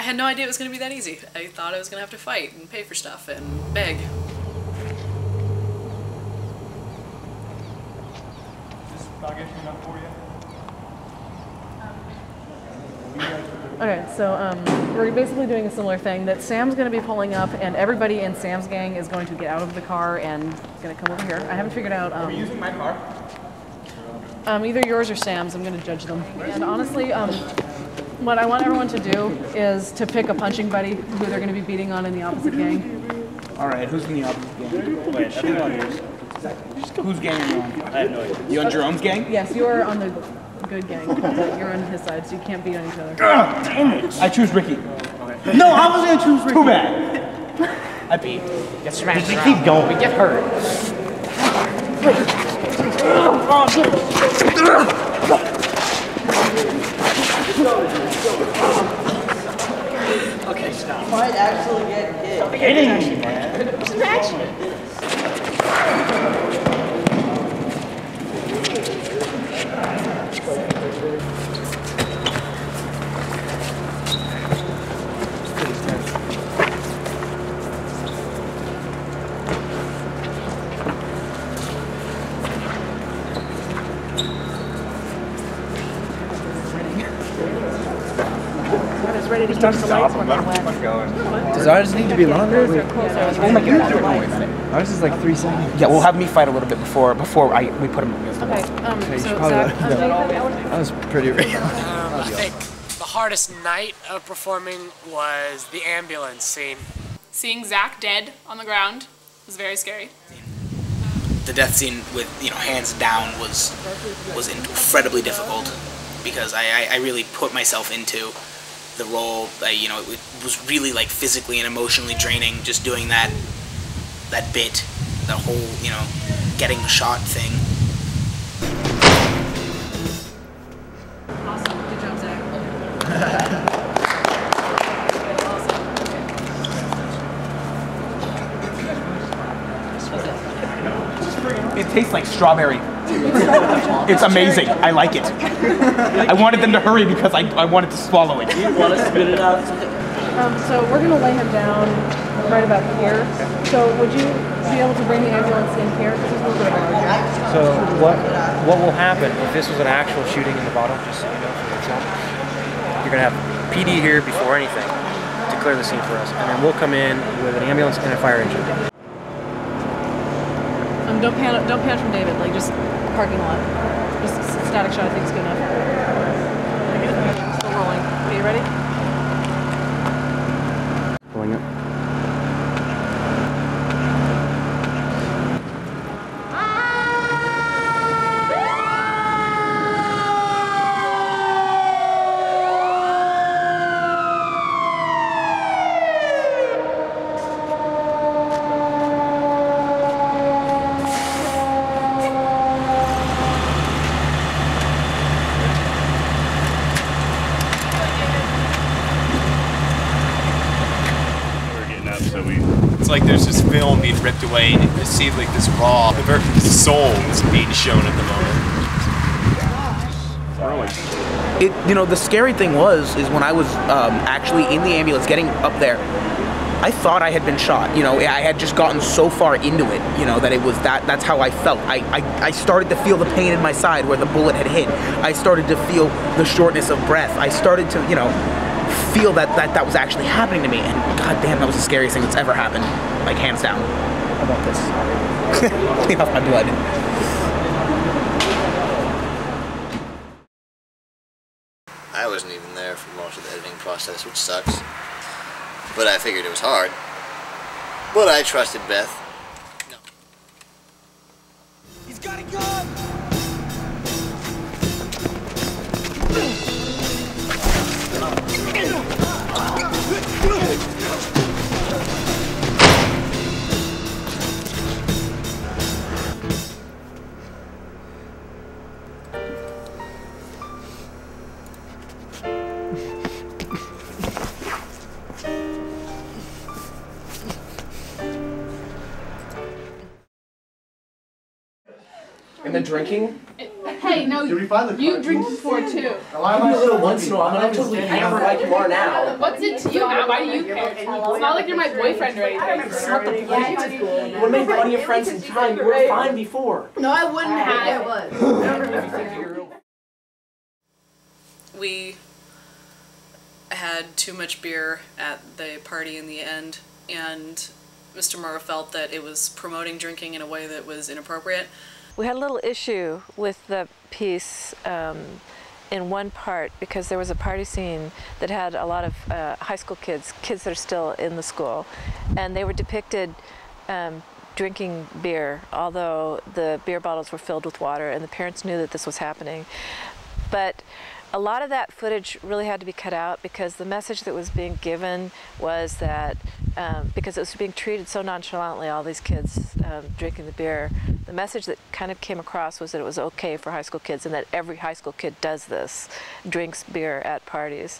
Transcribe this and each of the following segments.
had no idea it was going to be that easy. I thought I was going to have to fight and pay for stuff and beg. Okay, so we're basically doing a similar thing that Sam's going to be pulling up, and everybody in Sam's gang is going to get out of the car and going to come over here. I haven't figured out. Are we using my car? Either yours or Sam's. I'm going to judge them. And honestly, what I want everyone to do is to pick a punching buddy who they're going to be beating on in the opposite gang. All right, who's in the opposite gang? Wait, I think I'm on yours. Whose gang are you on? I have no idea. You on Jerome's gang? Yes, you are on the good gang. You're on his side, so you can't beat on each other. Damn it! I choose Ricky. Okay. No, I was gonna choose Ricky. Too bad. I beat. Get smashed. Just keep going. We get hurt. Okay, stop. You might actually get hit. Stop hitting me, man. What's the action? Ready to touch the lights when they're wet. Does ours need to be longer? Oh my god. Ours is like 3 seconds. Yeah, we'll have me fight a little bit before we put him against the wall. Okay, so probably Zach, that was pretty real. I think the hardest night of performing was the ambulance scene. Seeing Zach dead on the ground was very scary. The death scene with, hands down was incredibly difficult because I really put myself into the role. It was really like physically and emotionally draining just doing that bit, that whole, getting shot thing. awesome. Good job, Zach. It tastes like strawberry. It's amazing. I like it. I wanted them to hurry because I wanted to swallow it. You want to spit it out? So we're going to lay him down right about here. So would you be able to bring the ambulance in here? This is a little bit larger. So what will happen if this was an actual shooting in the bottom, just so you know for yourself, you're going to have PD here before anything to clear the scene for us. And then we'll come in with an ambulance and a fire engine. Don't pan from David, like just parking lot. Just static shot I think is good enough. Still rolling. Okay, you ready? Pulling it. It's like there's this film being ripped away and you see like this raw, the very soul is being shown at the moment. The scary thing is when I was actually in the ambulance getting up there, I thought I had been shot. I had just gotten so far into it, that it was that's how I felt. I started to feel the pain in my side where the bullet had hit. I started to feel the shortness of breath. I started to, feel that was actually happening to me, and god damn, that was the scariest thing that's ever happened, like hands down. How about this? Clean off my blood. I wasn't even there for most of the editing process, which sucks, but I figured it was hard. But I trusted Beth. No. He's got a gun! And the drinking? Hey, Hey, no, you drink before too. Why am I a little once in a while? I'm not totally hammered like you are now. What's it to you, Matt? Why do you care? It's not like you're my boyfriend or anything. It's not the point. You would make plenty of friends in time. You were fine before. No, I wouldn't have. We had too much beer at the party in the end, and Mr. Morrow felt that it was promoting drinking in a way that was inappropriate. We had a little issue with the piece in one part because there was a party scene that had a lot of high school kids that are still in the school, and they were depicted drinking beer, although the beer bottles were filled with water, and the parents knew that this was happening. But a lot of that footage really had to be cut out because the message that was being given was that because it was being treated so nonchalantly, all these kids drinking the beer, the message that kind of came across was that it was okay for high school kids and that every high school kid does this, drinks beer at parties.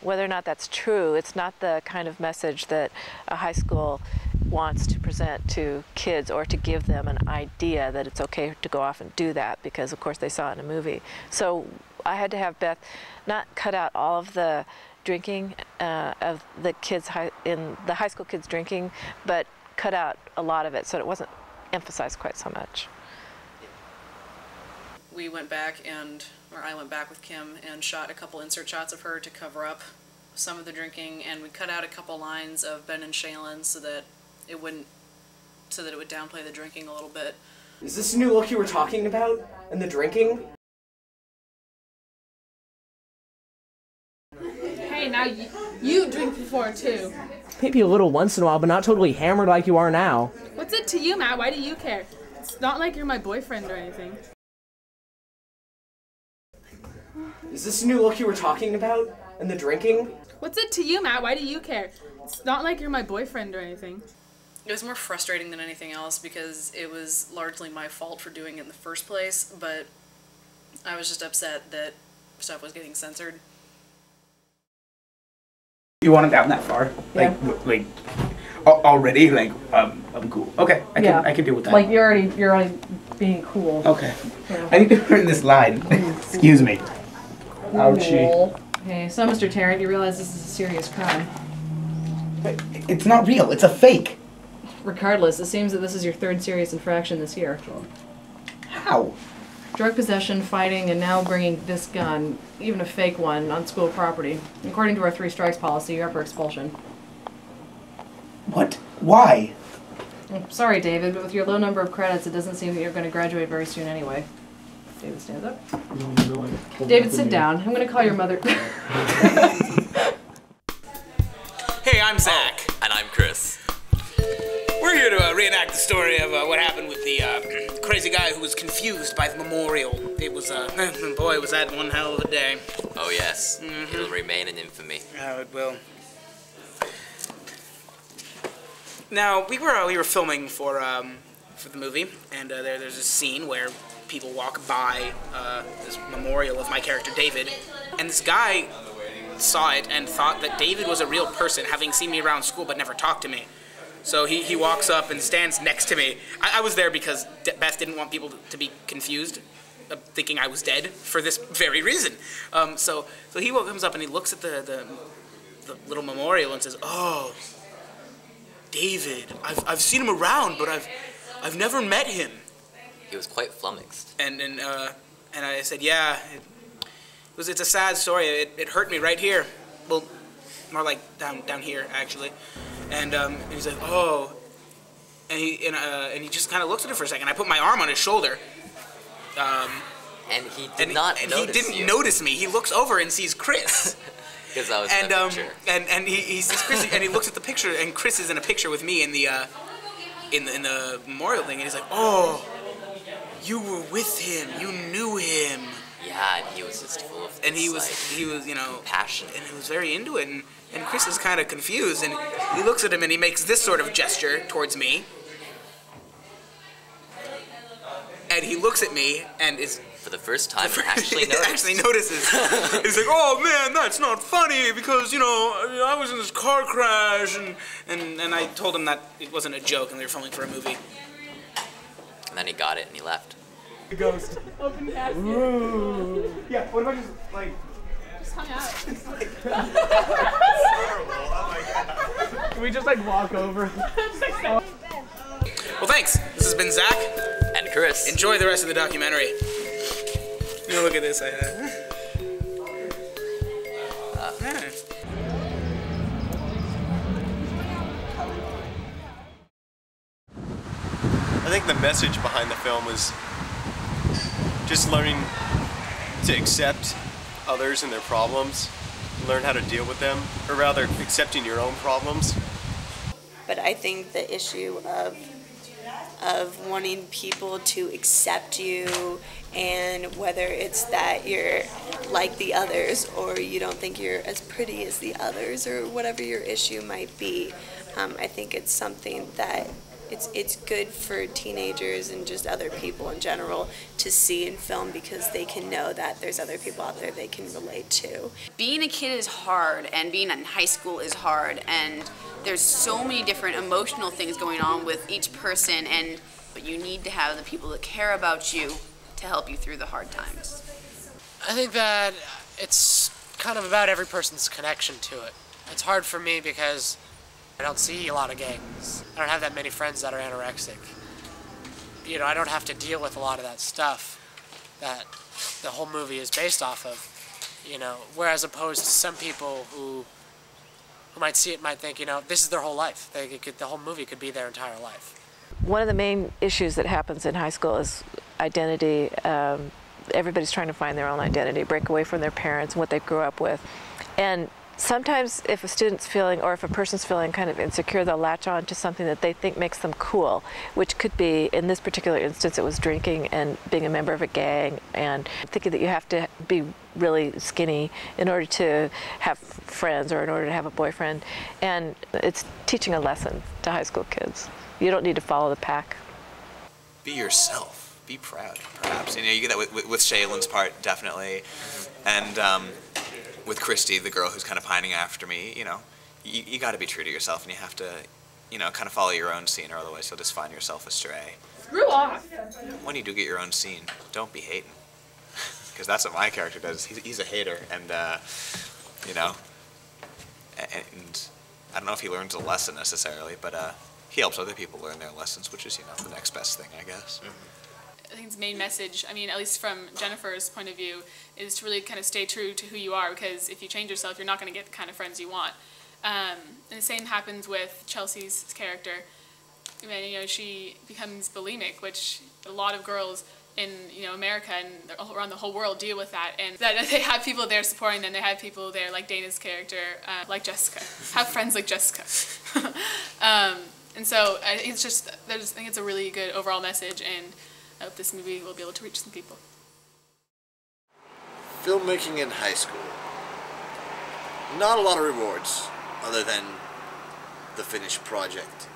Whether or not that's true, it's not the kind of message that a high school wants to present to kids or to give them an idea that it's okay to go off and do that because of course they saw it in a movie. So I had to have Beth not cut out all of the drinking of the kids in the high school kids drinking, but cut out a lot of it so it wasn't emphasized quite so much. We went back or I went back with Kim and shot a couple insert shots of her to cover up some of the drinking, and we cut out a couple lines of Ben and Shaylin so that it would downplay the drinking a little bit. Is this the new look you were talking about? And the drinking? Hey, now you drink before too. Maybe a little once in a while, but not totally hammered like you are now. What's it to you, Matt? Why do you care? It's not like you're my boyfriend or anything. Is this the new look you were talking about? And the drinking? What's it to you, Matt? Why do you care? It's not like you're my boyfriend or anything. It was more frustrating than anything else because it was largely my fault for doing it in the first place, but I was just upset that stuff was getting censored. You want it down that far? Yeah. Like already? Like, I'm cool. Okay, I can deal with that. Like you're already being cool. Okay. Yeah. I need to learn this line. Excuse me. Ouchie. Okay, so Mr. Tarrant, you realize this is a serious crime. But it's not real. It's a fake. Regardless, it seems that this is your third serious infraction this year. How? Drug possession, fighting, and now bringing this gun, even a fake one, on school property. According to our 3 strikes policy, you're up for expulsion. What? Why? I'm sorry, David, but with your low number of credits, it doesn't seem that you're going to graduate very soon anyway. David stands up. David, sit down. I'm going to call your mother. Hey, I'm Zach. And I'm Chris. We're here to reenact the story of what happened with the crazy guy who was confused by the memorial. It was, boy, was that one hell of a day. Oh yes, it'll remain in infamy. Oh, it will. Now, we were filming for the movie, and there's a scene where people walk by this memorial of my character David, and this guy saw it and thought that David was a real person, having seen me around school but never talked to me. So he walks up and stands next to me. I was there because Beth didn't want people to be confused, thinking I was dead, for this very reason. So he comes up and he looks at the little memorial and says, "Oh, David, I've seen him around, but I've never met him." He was quite flummoxed. And I said, "Yeah, it's a sad story. It hurt me right here. Well, more like down here actually." And he's like, "Oh," and he just kind of looks at it for a second. I put my arm on his shoulder. And he did not notice he didn't notice me. He looks over and sees Chris. Because I was in a picture. And he sees Chris and he looks at the picture and Chris is in a picture with me in the memorial thing, and he's like, "Oh, you were with him. You knew him." Yeah, and he was just full of this, and he was passion, and he was very into it, and Chris is kind of confused, and he looks at him and he makes this sort of gesture towards me, and he looks at me and is for the first time actually notices. He's like, "Oh man, that's not funny because I was in this car crash," and I told him that it wasn't a joke and we were filming for a movie. And then he got it and he left. The ghost. Open casket. Ooh. Yeah, what about just like... Just hung out. Can we just like walk over? Well, thanks. This has been Zach. And Chris. Enjoy the rest of the documentary. You look at this. I think the message behind the film was just learning to accept others and their problems, learn how to deal with them, or rather accepting your own problems. But I think the issue of wanting people to accept you, and whether it's that you're like the others or you don't think you're as pretty as the others or whatever your issue might be, I think it's something that it's good for teenagers and just other people in general to see in film, because they can know that there's other people out there they can relate to. Being a kid is hard, and being in high school is hard, and there's so many different emotional things going on with each person, but you need to have the people that care about you to help you through the hard times. I think that it's kind of about every person's connection to it. It's hard for me because I don't see a lot of gangs. I don't have that many friends that are anorexic. You know, I don't have to deal with a lot of that stuff that the whole movie is based off of, you know, whereas opposed to some people who might see it might think, you know, this is their whole life. The whole movie could be their entire life. One of the main issues that happens in high school is identity. Everybody's trying to find their own identity, break away from their parents and what they grew up with. And sometimes if a student's feeling, or if a person's feeling kind of insecure, they'll latch on to something that they think makes them cool, which could be, in this particular instance, it was drinking and being a member of a gang and thinking that you have to be really skinny in order to have friends or in order to have a boyfriend. And it's teaching a lesson to high school kids. You don't need to follow the pack. Be yourself. Be proud, perhaps. You know, you get that with Shaylin's part, definitely. And with Christy, the girl who's kind of pining after me, you know, you got to be true to yourself, and you have to, you know, kind of follow your own scene, or otherwise you'll just find yourself astray. Screw off! When you do get your own scene, don't be hating. Because that's what my character does. He's a hater, and, you know, and I don't know if he learns a lesson necessarily, but he helps other people learn their lessons, which is, you know, the next best thing, I guess. I think its main message, I mean, at least from Jennifer's point of view, is to really kind of stay true to who you are, because if you change yourself, you're not going to get the kind of friends you want. And the same happens with Chelsea's character. I mean, you know, she becomes bulimic, which a lot of girls in, you know, America and around the whole world deal with that, and that they have people there supporting them. They have people there, like Dana's character, like Jessica, have friends like Jessica. And so it's just, I think it's a really good overall message, and I hope this movie will be able to reach some people. Filmmaking in high school. Not a lot of rewards, other than the finished project.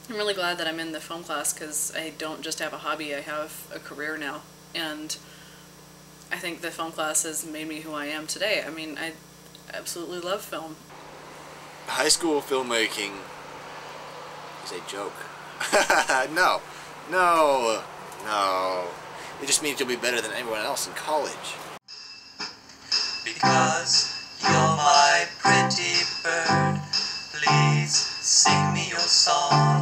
I'm really glad that I'm in the film class, because I don't just have a hobby, I have a career now. And I think the film class has made me who I am today. I mean, I absolutely love film. High school filmmaking is a joke. No. It just means you'll be better than everyone else in college. Because you're my pretty bird, please sing me your song.